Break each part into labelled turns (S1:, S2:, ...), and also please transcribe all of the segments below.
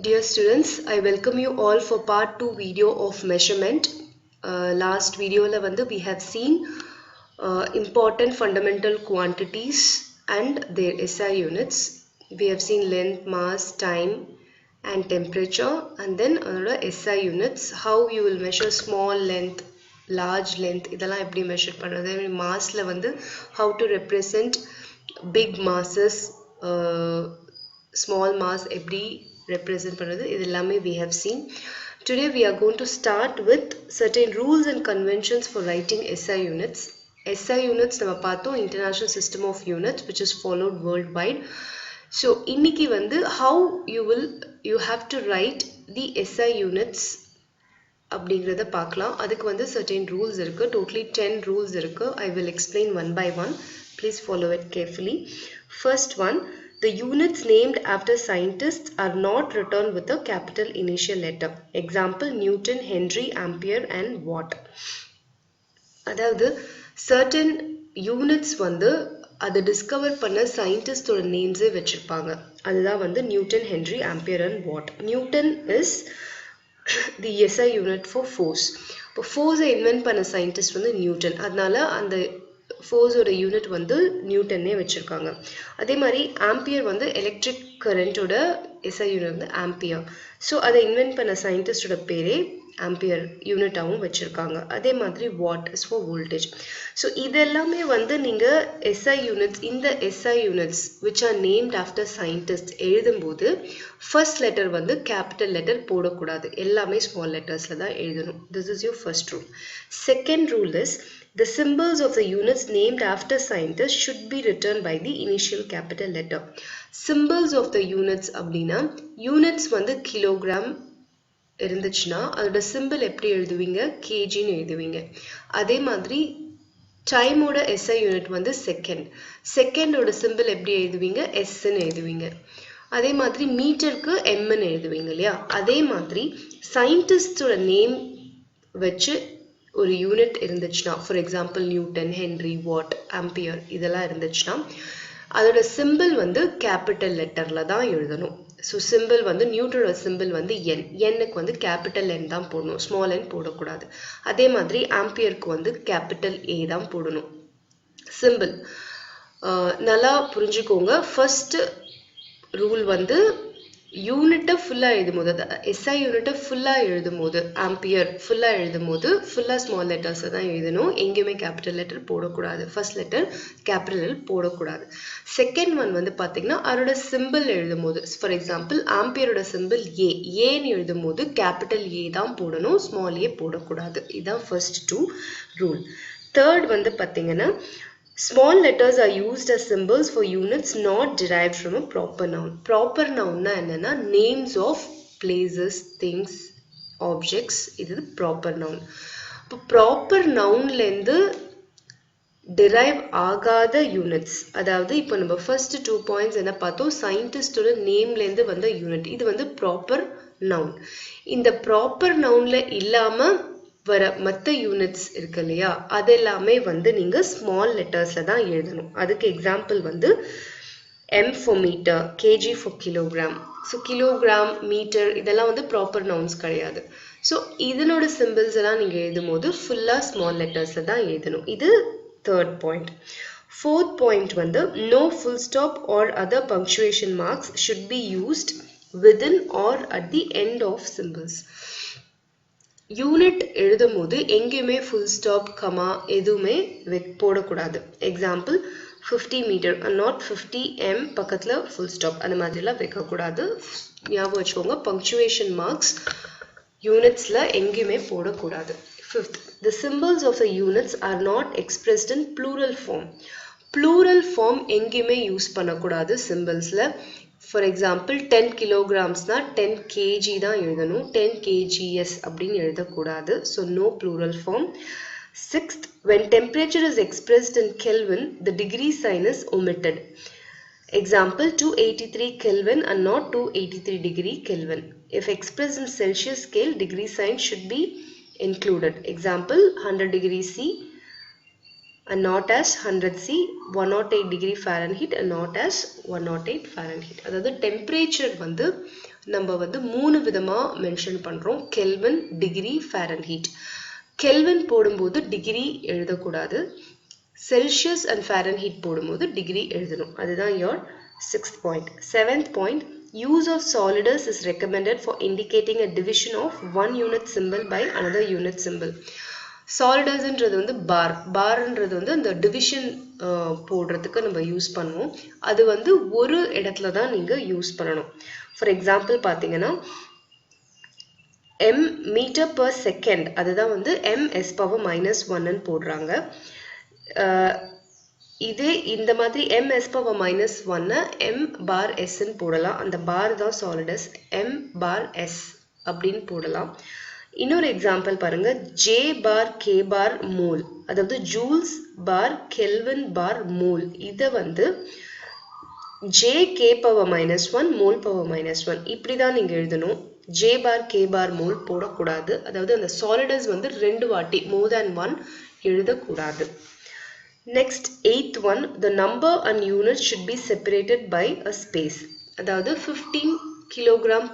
S1: Dear students, I welcome you all for part 2 video of measurement. Last video we have seen important fundamental quantities and their SI units. We have seen length, mass, time and temperature, and then another SI units, how you will measure small length, large length, இதெல்லாம் எப்படி measure பண்றது, massல how to represent big masses, small mass எப்படி represent பண்றது, இதெல்லாமே we have seen. Today we are going to start with certain rules and conventions for writing SI units. SI units நம்ம பார்த்தோம், International System of Units, which is followed worldwide. So இன்னைக்கு how you have to write the SI units அப்படிங்கறத பார்க்கலாம். அதுக்கு certain rules இருக்கு. Totally 10 rules இருக்கு. I will explain one by one. Please follow it carefully. First one, the units named after scientists are not written with a capital initial letter. Example, Newton, Henry, Ampere and Watt. அதாவது certain units அதை discover பண்ண scientist ஓட names வச்சிருப்பாங்க. அதுதான் Newton, Henry, Ampere and Watt. Newton is the SI unit for force. இப்போ force invent பண்ண scientist Newton. அதனால அந்த force ஓட யூனிட் நியூட்டன்னே வச்சிருக்காங்க. அதே மாதிரி ஆம்பியர் எலக்ட்ரிக் கரண்ட் ஓட SI யூனிட் ஆம்பியர். ஸோ அதை இன்வென்ட் பண்ண சயின்டிஸ்டோட பேரே ஆம்பியர் யூனிட்டாகவும் வச்சிருக்காங்க. அதே மாதிரி what is for voltage. So இதெல்லாமே நீங்க SI யூனிட்ஸ், இந்த SI units which are named after scientists எழுதும்போது ஃபர்ஸ்ட் லெட்டர் கேபிட்டல் லெட்டர் போடக்கூடாது, எல்லாமே ஸ்மால் லெட்டர்ஸ்ல தான் எழுதணும். This is your first rule. Second rule is the symbols of the units named after scientists should be written by the initial capital letter. Symbols of the units அப்படினா units kilogram இருந்துச்சுன்னா அதோட symbol எப்படி எழுதுவீங்க, kg ன்னு எழுதுவீங்க. அதே மாதிரி time ஓட SI unit செகண்ட், செகண்ட் ஓட symbol எப்படி எழுதுவீங்க, S ன்னு எழுதுவீங்க. அதே மாதிரி மீட்டருக்கு m ன்னு எழுதுவீங்க இல்லையா. அதே மாதிரி சயின்டிஸ்டோட நேம் வச்சு ஒரு யூனிட் இருந்துச்சுன்னா, for example newton, henry, watt, ampere இதெல்லாம் இருந்துச்சுன்னா அதோட சிம்பிள் கேபிட்டல் லெட்டர்ல தான் எழுதணும். ஸோ சிம்பிள் நியூட்டனோட சிம்பிள் N, Nக்கு கேபிட்டல் N தான் போடணும், ஸ்மால் n போடக்கூடாது. அதே மாதிரி ஆம்பியருக்கு கேபிட்டல் A தான் போடணும். சிம்பிள் நல்லா புரிஞ்சுக்கோங்க. ஃபர்ஸ்ட் ரூல் யூனிட்டை ஃபுல்லா எழுதும் போது, SI யூனிட்டை ஃபுல்லா எழுதும் போது, ஆம்பியர் ஃபுல்லா எழுதும் போது ஃபுல்லா ஸ்மால் லெட்டர்ஸ் தான் எழுதணும், எங்கேயுமே கேபிட்டல் லெட்டர் போடக்கூடாது. ஃபர்ஸ்ட் லெட்டர் கேபிட்டல் போடக்கூடாது. செகண்ட் ஒன் பார்த்தீங்கன்னா அதோட சிம்பிள் எழுதும் போது, ஃபார் எக்ஸாம்பிள் ஆம்பியரோட சிம்பிள் A, ஏன்னு எழுதும் போது கேபிட்டல் A தான் போடணும், ஸ்மால் A போடக்கூடாது. இதுதான் ஃபர்ஸ்ட் 2 ரூல். தேர்ட் பார்த்தீங்கன்னா small letters are used as symbols for units not derived from a proper noun. Proper noun na enna, names of places, things, objects. This is proper noun. Proper noun lendu derive ஆகாத units. அதாவது இப்போ நம்ம first 2 points என்ன பார்த்தோம், scientist ஓட name lendu வந்த unit. இது proper noun. இந்த proper nounல இல்லாம வர மற்ற யூனிட்ஸ் இருக்கு இல்லையா, அதெல்லாமே நீங்க ஸ்மால் லெட்டர்ஸ்ல தான் எழுதணும். அதுக்கு example M for meter, kg for kilogram. So kilogram, metre இதெல்லாம் ப்ராப்பர் நவுன்ஸ் கிடையாது. ஸோ இதனோட சிம்பிள்ஸ் எல்லாம் நீங்க எழுதும் போது ஃபுல்லா ஸ்மால் லெட்டர்ஸ்ல தான் எழுதணும். இது third point. Fourth point no full stop or other punctuation marks should be used within or at the end of symbols. Unit எழுதும் போது எங்கேயுமே ஃபுல் ஸ்டாப், கமா எதுவுமே போடக்கூடாது. எக்ஸாம்பிள் 50 மீட்டர், நாட் 50 m பக்கத்துல ஃபுல் ஸ்டாப், அந்த மாதிரிலாம் வைக்கக்கூடாது. ஞாபகம் வச்சுக்கோங்க, பங்க்சுவேஷன் மார்க்ஸ் யூனிட்ஸ்ல எங்கேயுமே போடக்கூடாது. Fifth, the symbols of the units are not expressed in plural form. plural form எங்கேயுமே யூஸ் பண்ணக்கூடாது சிம்பிள்ஸ்ல. For example 10 kilograms na 10 kg தான் எழுதணும், 10 kgs அப்படின்னு எழுதக்கூடாது. So no plural form. Sixth, when temperature is expressed in Kelvin, the degree sign is omitted. Example 283 Kelvin and not 283 degree Kelvin. If expressed in Celsius scale, degree sign should be included. Example 100 degree C and not as 100 C, 108 degree Fahrenheit and not as 108 Fahrenheit. அதாவது temperature நம்ம வந்து மூணு விதமா mention பண்றோம். Kelvin, degree, Fahrenheit. Kelvin போடும்போது degree எழுதக்கூடாது. Celsius and Fahrenheit போடும்போது degree எழுதணும். அதுதான் your 6th point. 7th point, use of solidus is recommended for indicating a division of one unit symbol by another unit symbol. சாலிடஸ்ன்றது வந்து பார்ன்றது வந்து இந்த division போடுறதுக்கு நம்ம யூஸ் பண்ணுவோம். அது வந்து ஒரு இடத்துல தான் நீங்க யூஸ் பண்ணணும். ஃபார் எக்ஸாம்பிள் பார்த்தீங்கன்னா m மீட்டர் per செகண்ட், அதுதான் வந்து ms power -1 போடுறாங்க. இதே இந்த மாதிரி ms power -1 m bar s போடலாம். அந்த பார் தான் சாலிடஸ், m bar s அப்படின்னு போடலாம். இன்னொரு எக்ஸாம்பிள் பாருங்க, J bar K bar mole, அதாவது ஜூல்ஸ் பார் கெல்வின் பார் மோல். இதை வந்து J K power -1 mole power -1 இப்படிதான் நீங்க எழுதணும். J bar K bar mole போடக்கூடாது. அதாவது அந்த சாலிடஸ் வந்து 2 வாட்டி more than 1 எழுதக்கூடாது. Next, 8th one, the number and units should be separated by a space. அதாவது 15 கிலோகிராம்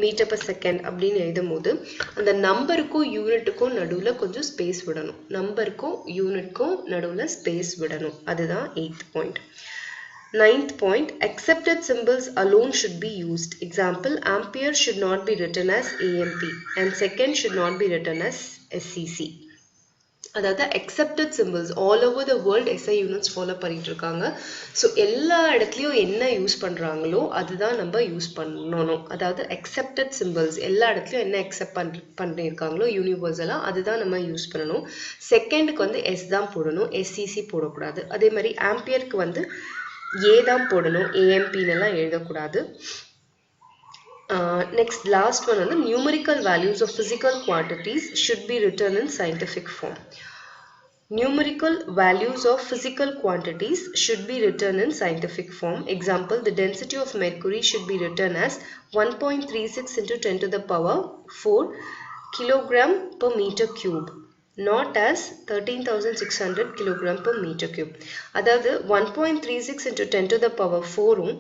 S1: மீட்டர் per செகண்ட் அப்படின்னு எழுதும் போது அந்த நம்பருக்கும் யூனிட்டுக்கும் நடுவில் கொஞ்சம் ஸ்பேஸ் விடணும். நம்பருக்கும் யூனிட்க்கும் நடுவில் ஸ்பேஸ் விடணும். அதுதான் 8th point. 9th point, accepted symbols alone should be used. Example, ampere should not be written as AMP and second should not be written as SCC. அதாவது accepted symbols all over the world SI units follow பண்ணிட்டு இருக்காங்க. So எல்லா இடத்துலையும் என்ன use பண்ணுறாங்களோ அதுதான் நம்ம use பண்ணணும். அதாவது accepted symbols எல்லா இடத்துலையும் என்ன accept பண்ணியிருக்காங்களோ யூனிவர்சலாக அதுதான் நம்ம யூஸ் பண்ணணும். செகண்டுக்கு வந்து S தான் போடணும், SCC போடக்கூடாது. அதே மாதிரி ஆம்பியருக்கு வந்து A தான் போடணும், AMPன்னெல்லாம் எழுதக்கூடாது. Next, last one on the numerical values of physical quantities should be written in scientific form. Numerical values of physical quantities should be written in scientific form. Example, the density of mercury should be written as 1.36 into 10 to the power 4 kilogram per meter cube, not as 13,600 kilogram per meter cube. அதாவது 1.36 into 10 to the power 4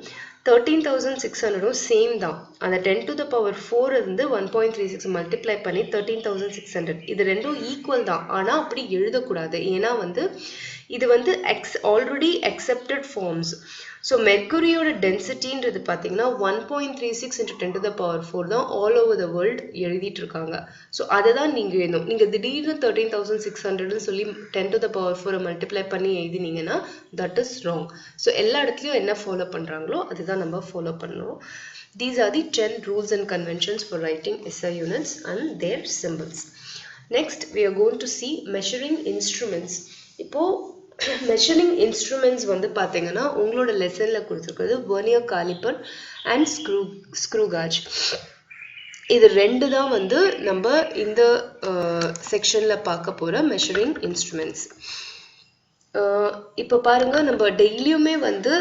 S1: 13,600 same தான். அந்த 10 to the power 4 இருந்து 1.36 multiply பண்ணி 13,600 இது ரெண்டும் equal தான். ஆனால் அப்படி எழுதக்கூடாது. ஏன்னா வந்து இது வந்து ஆல்ரெடி அக்செப்டட் ஃபார்ம்ஸ். ஸோ மெர்க்குரியோட டென்சிட்டின்றது பார்த்தீங்கன்னா 1.36 into 10 to the power 4 தான் ஆல் ஓவர் த வேர்ல்டு எழுதிட்டு இருக்காங்க. ஸோ அதை தான் நீங்கள் எழுதணும். நீங்கள் திடீர்னு 13,600ன்னு சொல்லி 10 to the power 4 மல்டிப்ளை பண்ணி எழுதினீங்கன்னா தட் இஸ் ராங். ஸோ எல்லா இடத்துலையும் என்ன ஃபாலோ பண்ணுறாங்களோ அதுதான் நம்ம ஃபாலோ பண்ணணும். These are the 10 rules and conventions for writing SI units and their symbols. Next, we are going to see measuring instruments. இப்போ measuring instruments வந்து பார்த்தீங்கன்னா உங்களோட லெசனில் கொடுத்துருக்கிறது Vernier caliper and screw gauge. இது ரெண்டு தான் வந்து நம்ம இந்த செக்ஷனில் பார்க்க போகிற measuring instruments. இப்போ பாருங்க, நம்ம டெய்லியுமே வந்து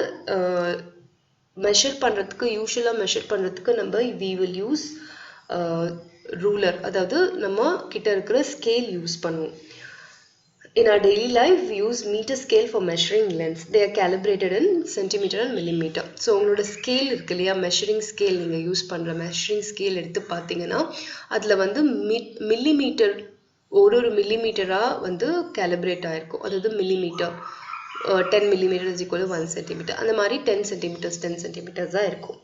S1: மெஷர் பண்ணுறதுக்கு யூஸ்வலாக மெஷர் பண்ணுறதுக்கு நம்ம we will use ரூலர், அதாவது நம்ம கிட்ட இருக்கிற ஸ்கேல் யூஸ் பண்ணுவோம். In our daily life, we use meter scale for measuring lengths. They are calibrated in centimeter and millimeter. So, உங்களோட ஸ்கேல் இருக்கு இல்லையா, மெஷரிங் ஸ்கேல் நீங்கள் யூஸ் பண்ணுற மெஷரிங் ஸ்கேல் எடுத்து பார்த்தீங்கன்னா அதில் வந்து மில்லிமீட்டர் ஒரு மில்லிமீட்டராக வந்து கேலிப்ரேட் ஆகிருக்கும். அதாவது millimetre 10 millimeter is equal to 1 centimeter. அந்த மாதிரி 10 centimeters தான் இருக்கும்.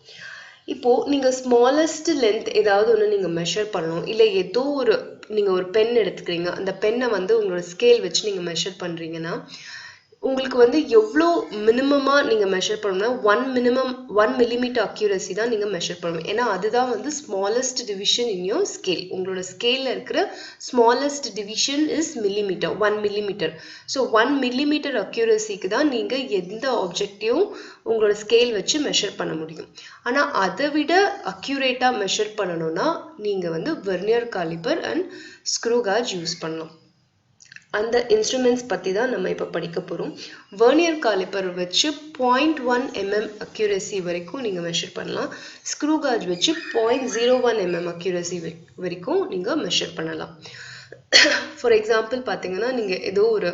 S1: இப்போது நீங்கள் ஸ்மாலஸ்ட் லென்த் ஏதாவது ஒன்று நீங்கள் மெஷர் பண்ணணும், இல்லை ஏதோ ஒரு நீங்கள் ஒரு பென் எடுத்துக்கிறீங்க, அந்த பென்னை வந்து உங்களோட ஸ்கேல் வச்சு நீங்கள் மெஷர் பண்ணுறீங்கன்னா உங்களுக்கு வந்து எவ்வளோ மினிமமாக நீங்கள் மெஷர் பண்ணணும்னா 1 millimeter அக்யூரசி தான் நீங்கள் மெஷர் பண்ணணும். ஏன்னா அதுதான் வந்து smallest division in your scale. உங்களோட ஸ்கேலில் இருக்கிற smallest division is millimetre, 1 millimeter. So 1 millimeter அக்யூரசிக்கு தான் நீங்கள் எந்த ஆப்ஜெக்டையும் உங்களோட ஸ்கேல் வச்சு மெஷர் பண்ண முடியும். ஆனால் அதை விட அக்யூரேட்டாக மெஷர் பண்ணணும்னா நீங்கள் வந்து vernier calliper and screw gauge use பண்ணலாம். அந்த இன்ஸ்ட்ருமெண்ட்ஸ் பற்றி தான் நம்ம இப்போ படிக்க போகிறோம். வெர்னியர் காலிப்பர் வச்சு 0.1 mm அக்யூரசி வரைக்கும் நீங்கள் மெஷர் பண்ணலாம். ஸ்க்ரூ காஜ் வச்சு 0.01 mm அக்யூரசி வரைக்கும் நீங்கள் மெஷர் பண்ணலாம். ஃபார் எக்ஸாம்பிள் பார்த்தீங்கன்னா நீங்கள் ஏதோ ஒரு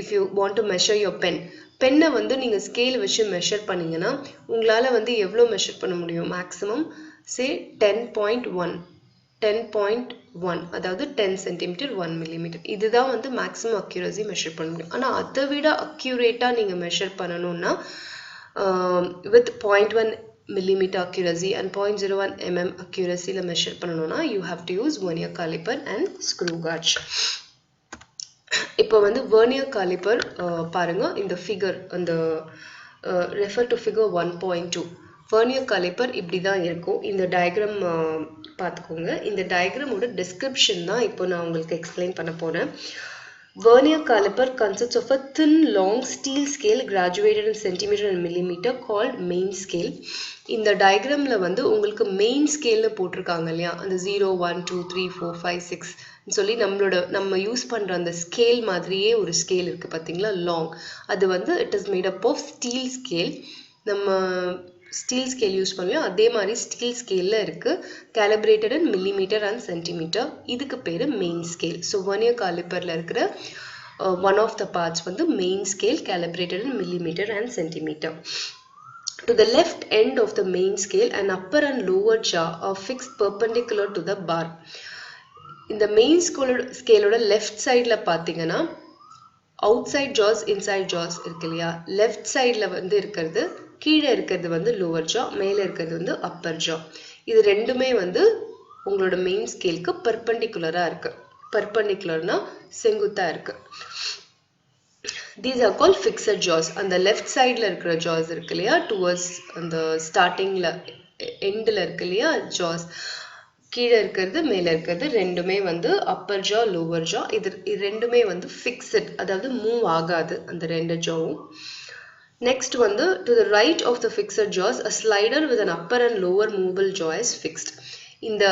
S1: if you want to measure your pen, பென்னை வந்து நீங்கள் ஸ்கேல் வச்சு மெஷர் பண்ணிங்கன்னா உங்களால் வந்து எவ்வளோ மெஷர் பண்ண முடியும்? மேக்ஸிமம் சே 10.1 அதாவது 10 சென்டிமீட்டர் 1 மில்லிமீட்டர். இதுதான் வந்து மேக்ஸிமம் அக்யூரசி மெஷர் பண்ண முடியும். ஆனால் அதை விட அக்யூரேட்டாக நீங்கள் மெஷர் பண்ணணும்னா with 0.1 millimeter accuracy and 0.01 mm accuracy la measure பண்ணனும்னா you have to use vernier caliper and screw gauge. இப்போ வந்து vernier caliper பாருங்க இந்த figure அந்த refer to figure 1.2. vernier caliper இப்படி தான் இருக்கும். இந்த diagram பார்த்துக்கோங்க. இந்த diagram ஓட description தான் இப்போ நான் உங்களுக்கு explain பண்ண போறேன். Vernier caliper consists of a thin, long steel scale graduated in centimeter and millimeter called main scale. இந்த diagramல வந்து உங்களுக்கு main scale போட்டிருக்காங்க இல்லையா, அந்த 0, 1, 2, 3, 4, 5, 6 சொல்லி நம்ம யூஸ் பண்ற அந்த ஸ்கேல் மாதிரியே ஒரு ஸ்கேல் இருக்கு பாத்தீங்களா, லாங். அது வந்து it is made up of steel scale. நம்ம steel scale யூஸ் பண்ணலாம். அதே மாதிரி steel scale இருக்கு calibrated in millimeter and centimeter. இதுக்கு பேரு main scale. So vernier caliperல இருக்கிற one of the parts வந்து main scale calibrated in millimeter and centimeter. To the left end of the main scale, an upper and lower jaw are fixed perpendicular to the bar. இந்த main scale ஓட left sideல பாத்தீங்கன்னா outside jaws inside jaws இருக்கு இல்லையா, left sideல வந்து இருக்கிறது, கீழே இருக்கிறது வந்து lower jaw, மேலே இருக்கிறது வந்து upper jaw. இது ரெண்டுமே வந்து உங்களோட main scaleக்கு perpendicular-ஆ இருக்கு. perpendicular-னா செங்குத்தா இருக்கு. These are called fixed jaws. அந்த left sideல இருக்கிற jaws இருக்கு இல்லையா, towards அந்த startingல endல இருக்கு இல்லையா jaws, கீழே இருக்கிறது மேலே இருக்கிறது ரெண்டுமே வந்து upper jaw lower jaw. இது ரெண்டுமே வந்து fixed, அதாவது மூவ் ஆகாது அந்த ரெண்டு ஜாவும். Next வந்து to the right of the fixed jaws, a slider with an upper and lower movable jaw is fixed. இந்த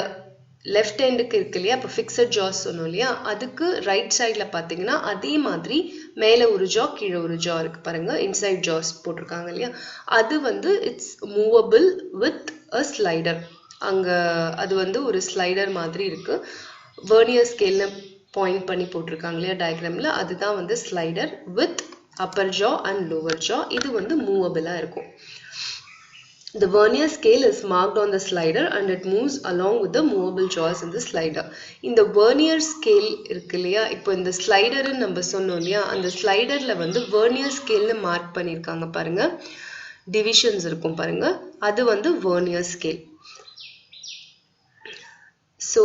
S1: left endக்கு இருக்கு இல்லையா, அப்போ fixed jaws சொன்னோம் இல்லையா, அதுக்கு right sideல பார்த்தீங்கன்னா அதே மாதிரி மேலே ஒரு jaw கீழே ஒரு jaw இருக்கு பாருங்க, inside jaws போட்டிருக்காங்க இல்லையா, அது வந்து it's movable with a slider. அங்க அது வந்து ஒரு ஸ்லைடர் மாதிரி இருக்கு. vernier scale பாயிண்ட் பண்ணி போட்டிருக்காங்க இல்லையா டயக்ராம்ல, அதுதான் வந்து slider with upper jaw and lower jaw. இது வந்து மூவபிளா இருக்கும். The vernier scale is marked on the slider and it moves along with the movable jaws in the slider. இந்த vernier scale இருக்கு இல்லையா, இப்போ இந்த ஸ்லைடர் நம்ம சொன்னோம் இல்லையா, அந்த ஸ்லைடர்ல வந்து vernier scale மார்க் பண்ணிருக்காங்க பாருங்க, டிவிஷன்ஸ் இருக்கும் பாருங்க, அது வந்து vernier scale. So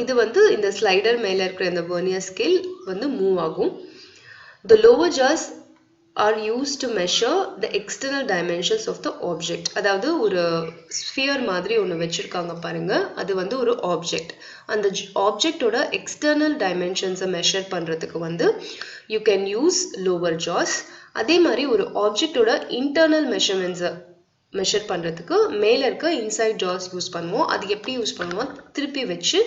S1: இது வந்து இந்த ஸ்லைடர் மேல இருக்கிற இந்த vernier scale வந்து மூவ் ஆகும். The lower jaws are used to measure the external dimensions of the object. அதாவது ஒரு ஸ்பியர் மாதிரி ஒன்று வச்சிருக்காங்க பாருங்க, அது வந்து ஒரு ஆப்ஜெக்ட். அந்த ஆப்ஜெக்டோட எக்ஸ்டர்னல் டைமென்ஷன்ஸை மெஷர் பண்றதுக்கு வந்து you can use lower jaws. அதே மாதிரி ஒரு ஆப்ஜெக்டோட இன்டர்னல் மெஷர்மெண்ட்ஸை மெஷர் பண்றதுக்கு மேல இருக்க இன்சைட் ஜாஸ் யூஸ் பண்ணுவோம். அது எப்படி யூஸ் பண்ணுவோம், திருப்பி வச்சு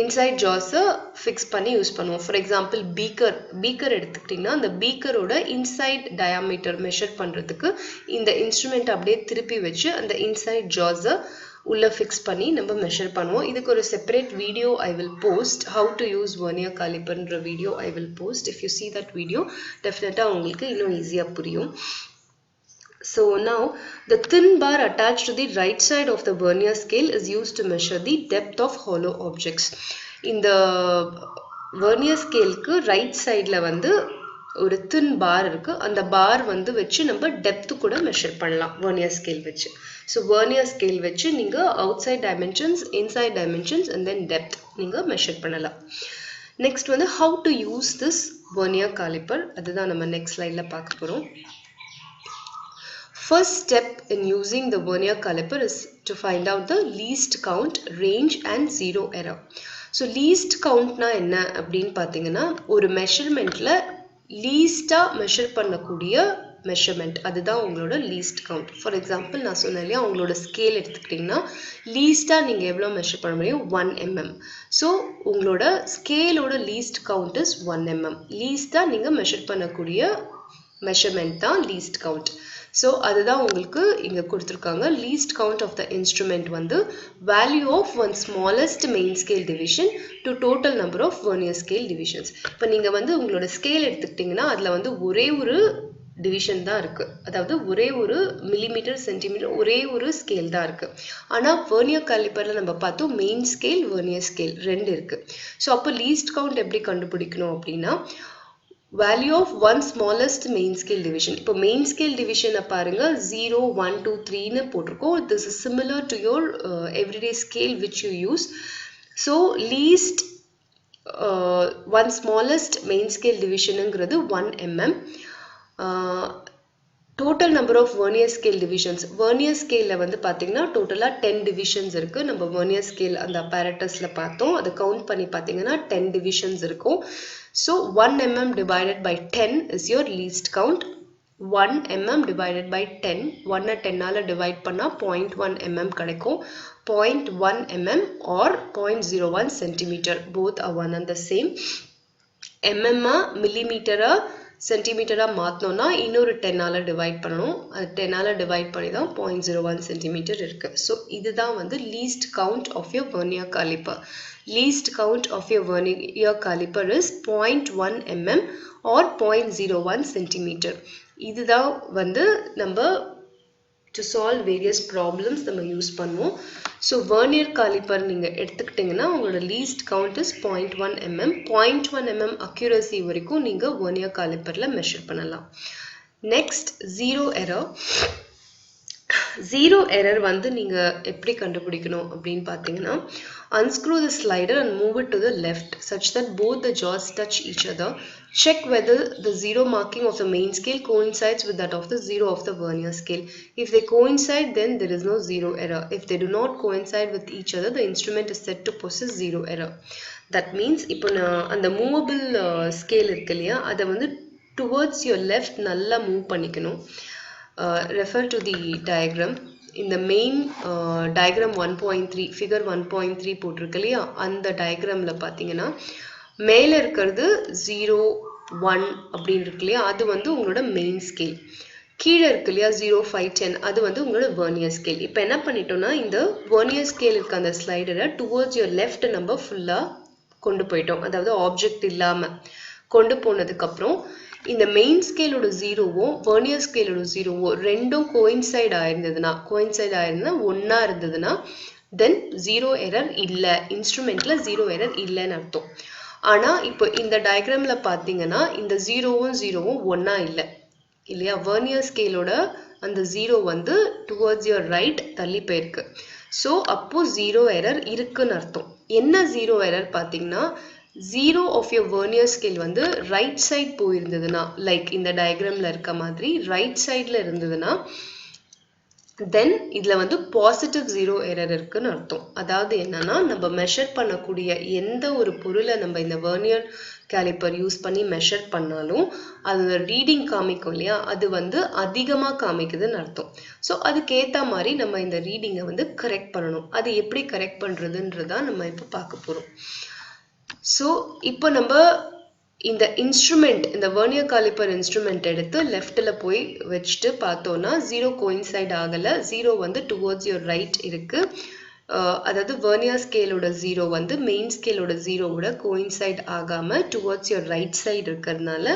S1: இன்சைட் ஜாஸை ஃபிக்ஸ் பண்ணி யூஸ் பண்ணுவோம். ஃபார் எக்ஸாம்பிள் பீக்கர் எடுத்துக்கிட்டிங்கன்னா அந்த பீக்கரோட இன்சைட் டயாமீட்டர் மெஷர் பண்ணுறதுக்கு இந்த இன்ஸ்ட்ருமெண்ட் அப்படியே திருப்பி வச்சு அந்த இன்சைட் ஜாஸை உள்ள ஃபிக்ஸ் பண்ணி நம்ம மெஷர் பண்ணுவோம். இதுக்கு ஒரு separate video I will post, how to use vernier caliperன்ற video I will post. If you see that video டெஃபினட்டாக உங்களுக்கு இன்னும் ஈஸியாக புரியும். So now the thin bar attached to the right side of the vernier scale is used to measure the depth of hollow objects. In the vernier scale ku right side la வந்து ஒரு thin bar இருக்கு, அந்த bar வந்து வச்சு நம்ம depth கூட measure பண்ணலாம் vernier scale வச்சு. So vernier scale வச்சு நீங்க outside dimensions, inside dimensions and then depth நீங்க measure பண்ணலாம். Next வந்து how to use this vernier caliper, அதுதான் நம்ம next slide ல பார்க்க போறோம். First step in using the vernier caliper is to find out the least count, range and zero error. So least count na enna அப்படினு பாத்தீங்கன்னா ஒரு மெஷர்மெண்ட்ல லீஸ்டா measure பண்ணக்கூடிய measurement, அதுதான் உங்களோட லீஸ்ட் கவுண்ட். ஃபார் எக்ஸாம்பிள் நான் சொன்னேன் இல்லையா, உங்களோட ஸ்கேல் எடுத்துக்கிட்டிங்கன்னா லீஸ்டா நீங்க எவ்வளோ மெஷர் பண்ண முடியும், 1 mm. ஸோ உங்களோட ஸ்கேலோட லீஸ்ட் கவுண்ட் இஸ் 1 mm. லீஸ்டா நீங்க மெஷர் பண்ணக்கூடிய மெஷர்மெண்ட் தான் லீஸ்ட் கவுண்ட். ஸோ அதுதான் உங்களுக்கு இங்கே கொடுத்துருக்காங்க. Least count of the instrument வந்து value of one smallest main scale division to total number of vernier scale divisions. இப்போ நீங்கள் வந்து உங்களோட ஸ்கேல் எடுத்துக்கிட்டிங்கன்னா அதில் வந்து ஒரே ஒரு டிவிஷன் தான் இருக்கு. அதாவது ஒரே ஒரு மில்லிமீட்டர் சென்டிமீட்டர் ஒரே ஒரு ஸ்கேல் தான் இருக்கு. ஆனா வெர்னியர் காலிப்பர்ல நம்ம பார்த்தோம் மெயின் ஸ்கேல் வெர்னியர் ஸ்கேல் ரெண்டு இருக்கு. ஸோ அப்போ லீஸ்ட் கவுண்ட் எப்படி கண்டுபிடிக்கணும் அப்படின்னா value of one smallest main scale division. இப்போ main scale division பாருங்க 0, 1, 2, 3 னு போட்டிருக்கோம். This is similar to your everyday scale which you use. So least one smallest main scale division ங்கிறது 1 mm. Total number of Vernier scale divisions. Vernier scale வந்து பாத்தீங்கன்னா டோட்டலா 10 divisions இருக்கு. நம்ம Vernier scale அந்த apparatusல பார்த்தோம். அதை கவுண்ட் பண்ணி பாத்தீங்கன்னா 10 divisions இருக்கும். So 1 mm divided by 10 is your least count. 1 mm divided by 10. 1 10 ஆல divide பண்ணா 0.1 mm கிடைக்கும். 0.1 mm or 0.01 centimeter. Both are one and the same. mm millimeter சென்டிமீட்டரா மாத்தணும்னா இன்னொரு 10 ஆல டிவைட் பண்ணனும். அது 10 ஆல டிவைட் பண்ணி தான் 0.01 சென்டிமீட்டர் இருக்கு. சோ இதுதான் வந்து least count of your vernier caliper. Least count of your vernier caliper is 0.1 mm or 0.01 centimeter. இதுதான் வந்து நம்ம to solve various problems நம்ம யூஸ் பண்ணுவோம். So Vernier caliper நீங்க எடுத்துக்கிட்டீங்கன்னா உங்களோட least count is 0.1 mm. 0.1 mm accuracy வரைக்கும் நீங்க Vernier caliperல measure பண்ணலாம். Next zero error. Zero error வந்து நீங்க எப்படி கண்டுபிடிக்கணும் அப்படின்னு பார்த்தீங்கன்னா unscrew the slider and move it to the left such that both the jaws touch each other. Check whether the zero marking of the main scale coincides with that of the zero of the vernier scale. If they coincide, then there is no zero error. If they do not coincide with each other, the instrument is said to possess zero error. That means இப்போ அந்த movable scale இருக்கு இல்லையா அதை வந்து towards your left நல்லா move பண்ணிக்கணும். Refer to the diagram. In the main diagram 1.3 figure 1.3 போட்டிருக்கு இல்லையா அந்த diagramல பாத்தீங்கன்னா மேல இருக்கிறது 0 1 அப்படின்னு இருக்கு இல்லையா அது வந்து உங்களோட main scale. கீழே இருக்கு இல்லையா 0 5 10 அது வந்து உங்களோட vernier scale. இப்போ என்ன பண்ணிட்டோம்னா இந்த vernier scale இருக்க அந்த ஸ்லைடரை towards your left நம்ம ஃபுல்லா கொண்டு போயிட்டோம். அதாவது ஆப்ஜெக்ட் இல்லாம கொண்டு போனதுக்கு அப்புறம் இந்த மெயின் ஸ்கேலோட 0வும் வெர்னியர் ஸ்கேலோட 0வும் ரெண்டும் கோயின்சைட் ஆயிருந்ததுன்னா ஒண்ணா இருந்ததுன்னா then zero error இல்ல இன்ஸ்ட்ருமென்ட்ல zero error இல்லன்னு அர்த்தம். ஆனா இப்போ இந்த டயகிராம்ல பாத்தீங்கன்னா இந்த 0வும் 0வும் ஒண்ணா இல்லையா வெர்னியர் ஸ்கேலோட அந்த 0 வந்து towards your right தள்ளி போயிருக்கு. சோ அப்போ zero error இருக்குன்னு அர்த்தம். என்ன zero error பாத்தீங்கன்னா 0 of your vernier scale வந்து right side போயிருந்ததுன்னா like இந்த diagramல இருக்க மாதிரி right sideல இருந்ததுன்னா then இதுல வந்து positive zero error இருக்குன்னு அர்த்தம். அதாவது என்னன்னா நம்ம measure பண்ணக்கூடிய எந்த ஒரு பொருளை நம்ம இந்த vernier caliper யூஸ் பண்ணி measure பண்ணாலும் அதோட ரீடிங் காமிக்கும் இல்லையா அது வந்து அதிகமா காமிக்குதுன்னு அர்த்தம். சோ அதுக்கு ஏத்த மாதிரி நம்ம இந்த ரீடிங்கை வந்து கரெக்ட் பண்ணணும். அது எப்படி கரெக்ட் பண்றதுன்றதா நம்ம இப்போ பார்க்க போறோம். So இப்போ நம்ம இந்த இன்ஸ்ட்ருமெண்ட் இந்த வெர்னியர் காலிப்பர் இன்ஸ்ட்ருமெண்ட் எடுத்து லெஃப்ட்ல போய் வச்சுட்டு பார்த்தோம்னா 0 கோயின்சைட் ஆகல. 0 வந்து டுவர்ட்ஸ் யுவர் ரைட் இருக்கு. அதாவது வெர்னியர் ஸ்கேலோட 0 வந்து மெயின் ஸ்கேலோட 0வோட கோயின்சைட் ஆகாம டுவர்ட்ஸ் யுவர் ரைட் சைடு இருக்கிறதுனால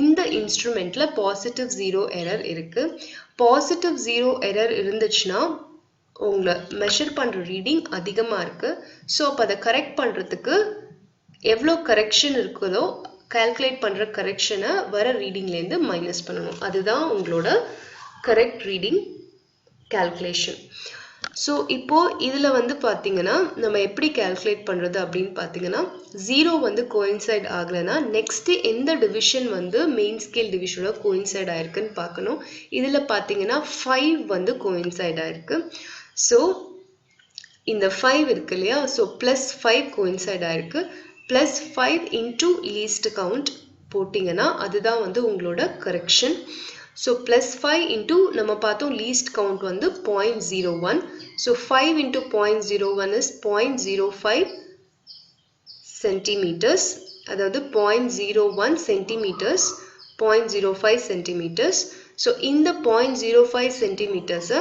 S1: இந்த இன்ஸ்ட்ருமெண்ட்ல பாசிட்டிவ் 0 எரர் இருக்கு. பாசிட்டிவ் 0 எரர் இருந்துச்சுன்னா உங்களை மெஷர் பண்ற ரீடிங் அதிகமா இருக்கு. ஸோ அப்போ அதை கரெக்ட் பண்றதுக்கு எவ்வளோ கரெக்ஷன் இருக்குதோ கால்குலேட் பண்ற கரெக்ஷனை வர ரீடிங்லேருந்து மைனஸ் பண்ணணும். அதுதான் உங்களோட கரெக்ட் ரீடிங் கால்குலேஷன். ஸோ இப்போ இதுல வந்து பாத்தீங்கன்னா நம்ம எப்படி கால்குலேட் பண்றது அப்படின்னு பாத்தீங்கன்னா 0 வந்து கோயின்சைட் ஆகலைன்னா நெக்ஸ்ட் எந்த டிவிஷன் வந்து மெயின் ஸ்கேல் டிவிஷனோட கோயின்சைட் ஆயிருக்குன்னு பார்க்கணும். இதுல பாத்தீங்கன்னா 5 வந்து கோயின்சைட் ஆயிருக்கு. ஸோ இந்த 5 இருக்கு இல்லையா ஸோ +5 கோயின்சைட் ஆயிருக்கு. +5 into least count போட்டிங்கன்னா அதுதான் வந்து உங்களோட கரெக்ஷன். ஸோ +5 into நம்ம பார்த்தோம் least count வந்து 0.01. So 5 into 0.01 is 0.05 centimeters. அதாவது 0.01 centimeters 0.05 centimeters. ஸோ இந்த 0.05 centimeters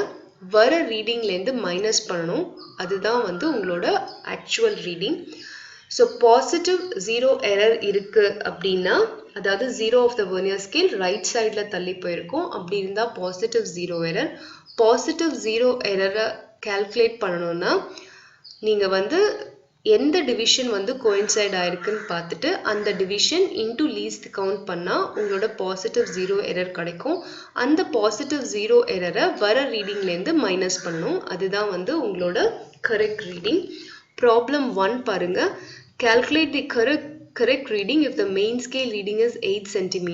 S1: வர ரீடிங்லேருந்து மைனஸ் பண்ணணும். அதுதான் வந்து உங்களோட actual reading. So positive 0 error இருக்கு அப்படின்னா அதாவது 0 of the Vernier scale right sideல தள்ளி போயிருக்கும். அப்படி இருந்தா positive 0 error. Positive 0 error calculate பண்ணணும்னா நீங்க வந்து எந்த டிவிஷன் வந்து coincide ஆயிருக்குன்னு பார்த்துட்டு அந்த டிவிஷன் into least count பண்ணா உங்களோட positive 0 error கிடைக்கும். அந்த positive 0 error வர ரீடிங்லேருந்து மைனஸ் பண்ணணும். அதுதான் வந்து உங்களோட correct reading. Problem 1 பாருங்க. Calculate the correct reading if the main scale reading is 8 cm,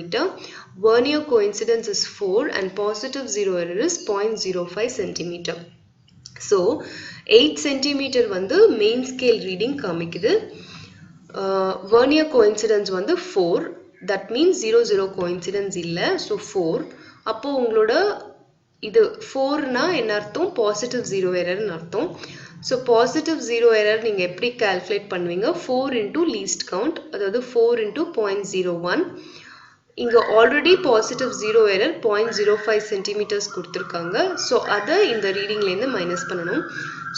S1: Vernier coincidence is 4 and positive 0 error is 0.05 cm. So 8 cm வந்து main scale reading காமிக்குது. Vernier coincidence வந்து 4, that means 0 coincidence இல்ல. So 4. அப்போ உங்களோட இது 4 னா என்ன அர்த்தம்? positive 0 error ன்னு அர்த்தம். So positive 0 error நீங்க எப்படி calculate பண்ணுவீங்க? 4 into least count, அதாவது 4 into 0.01. இங்க already positive 0 error 0.05 centimeters கொடுத்திருக்காங்க. So அதை இந்த ரீடிங்லேருந்து மைனஸ் பண்ணணும்.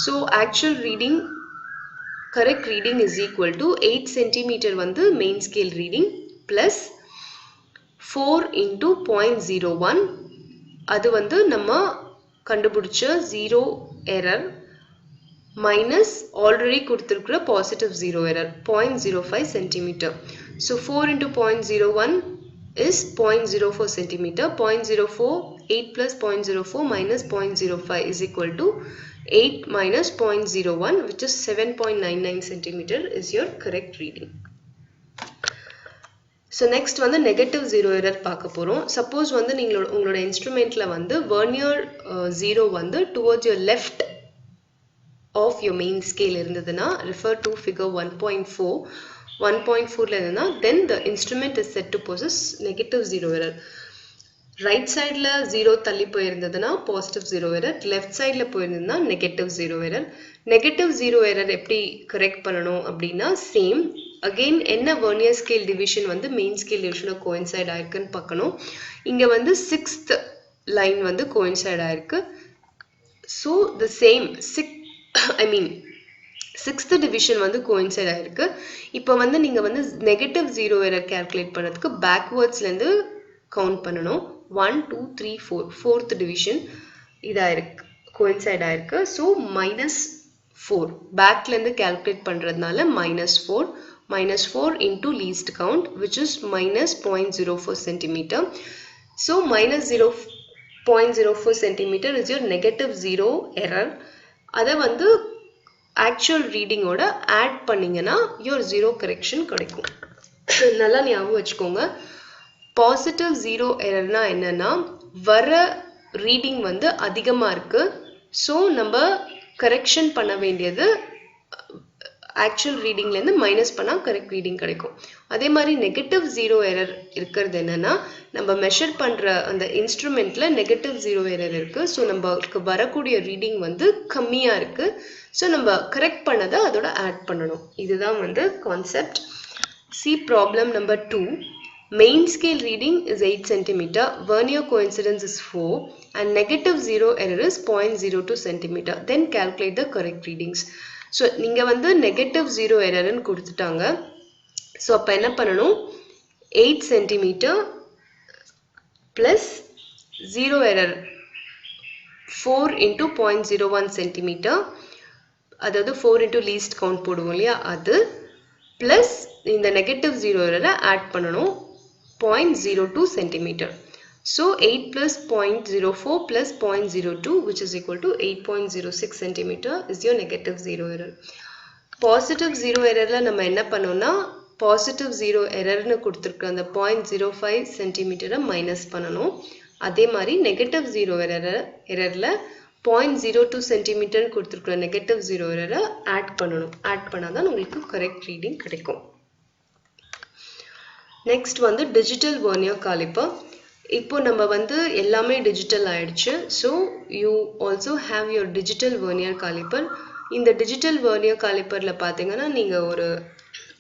S1: So actual reading, correct reading is equal to 8 centimeter வந்து main scale reading plus 4 into 0.01. அது வந்து நம்ம கண்டுபிடிச்ச 0 error minus already கொடுத்திருக்கிற positive 0 error 0.05 centimeter. So 4 into 0.01 is 0.04 centimeter. 0.04, 8 plus 0.04 minus 0.05 is equal to 8 minus 0.01, which is 7.99 centimeter is your correct reading. So next வந்து negative 0 error பார்க்க போறோம். Suppose வந்து உங்களோட instrumentல வந்து Vernier 0 வந்து towards your left of your main scale இருந்ததுன்னா refer to figure 1.4. 1.4ல இருந்ததுன்னா then the instrument is set to possess negative 0 error. right sideல 0 தள்ளி போயிருந்ததுன்னா positive 0 error, left sideல போயிருந்ததுன்னா negative 0 error. negative 0 error எப்படி correct பண்ணணும் அப்படின்னா same again என்ன Vernier scale division வந்து main scale division coincide ஆயிருக்குன்னு பார்க்கணும். இங்க வந்து 6th line வந்து coincide ஆயிருக்கு. So the same 6th division வந்து coincide ஆயிருக்கு. இப்போ வந்து நீங்க வந்து negative 0 error calculate பண்ணதுக்கு backwardsல இருந்து count பண்ணணும். 1 2 3 4 4th division இதாயிருக்கு coincide ஆயிருக்கு. So -4 backல இருந்து calculate பண்றதுனால -4 into least count, which is minus 0.04 centimeter. So minus 0.04 centimeter is your negative 0 error. அதை வந்து actual reading ஓட add பண்ணீங்கன்னா your 0 correction கிடைக்கும். நல்லா ஞாபகம் வச்சுக்கோங்க. positive 0 errorனா என்னன்னா வர ரீடிங் வந்து அதிகமா இருக்கு. ஸோ நம்ம கரெக்ஷன் பண்ண வேண்டியது ஆக்சுவல் ரீடிங்லேருந்து மைனஸ் பண்ணால் கரெக்ட் ரீடிங் கிடைக்கும். அதே மாதிரி நெகட்டிவ் 0 எரர் இருக்கிறது என்னன்னா நம்ம மெஷர் பண்ணுற அந்த இன்ஸ்ட்ருமெண்ட்டில் நெகட்டிவ் 0 எரர் இருக்குது. ஸோ நமக்கு வரக்கூடிய ரீடிங் வந்து கம்மியாக இருக்குது. ஸோ நம்ம கரெக்ட் பண்ணதை அதோட ஆட் பண்ணணும். இதுதான் வந்து concept. See problem number 2. Main scale reading is 8 cm, Vernier coincidence is 4 and negative 0 error is 0.02 cm. Then calculate the correct readings. So நீங்க வந்து negative 0 error ன்னு கொடுத்துட்டாங்க. ஸோ அப்போ என்ன பண்ணணும், 8 cm plus 0 error 4 into 0.01 cm, அதாவது 4 into least count போடுவோம் இல்லையா, அது plus இந்த negative 0 error add பண்ணணும் 0.02 centimeter. So 8 plus 0.04 plus 0.02 which is equal to 8.06 centimeter is your negative 0 error. Positive 0 errorல நம்ம என்ன பண்ணோம்னா positive 0 errorனு கொடுத்திருக்க அந்த 0.05 centimeter மைனஸ் பண்ணணும். அதே மாதிரி negative 0 errorல 0.02 centimeter கொடுத்திருக்கிற negative 0 error ஆட் பண்ணணும். ஆட் பண்ணாதான் உங்களுக்கு correct reading கிடைக்கும். நெக்ஸ்ட் வந்து டிஜிட்டல் Vernier caliper. இப்போ நம்ம வந்து எல்லாமே டிஜிட்டல் ஆயிடுச்சு. So you also have your digital Vernier caliper. இந்த டிஜிட்டல் Vernier caliperல பார்த்தீங்கன்னா நீங்கள் ஒரு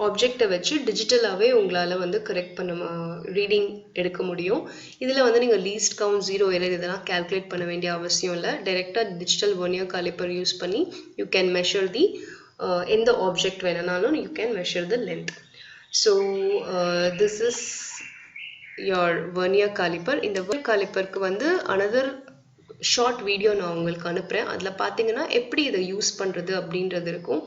S1: ஆப்ஜெக்டை வச்சு டிஜிட்டலாகவே உங்களால் வந்து கரெக்ட் பண்ண ரீடிங் எடுக்க முடியும். இதில் வந்து நீங்கள் லீஸ்ட் கவுண்ட் 0 எரர் இதெல்லாம் கால்குலேட் பண்ண வேண்டிய அவசியம் இல்லை. டைரெக்டாக டிஜிட்டல் Vernier caliper யூஸ் பண்ணி யூ கேன் மெஷர் தி எந்த ஆப்ஜெக்ட் வேணும்னாலும் you can measure the length. So this is your Vernier caliper. இந்த Vernier caliperக்கு வந்து another ஷார்ட் வீடியோ நான் உங்களுக்கு அனுப்புகிறேன். அதில் பார்த்தீங்கன்னா எப்படி இதை யூஸ் பண்ணுறது அப்படின்றது இருக்கும்.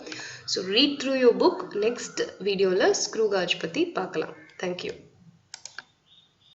S1: So read through your book. Next வீடியோவில் ஸ்க்ரூ காஜ் பற்றி பார்க்கலாம். தேங்க்யூ.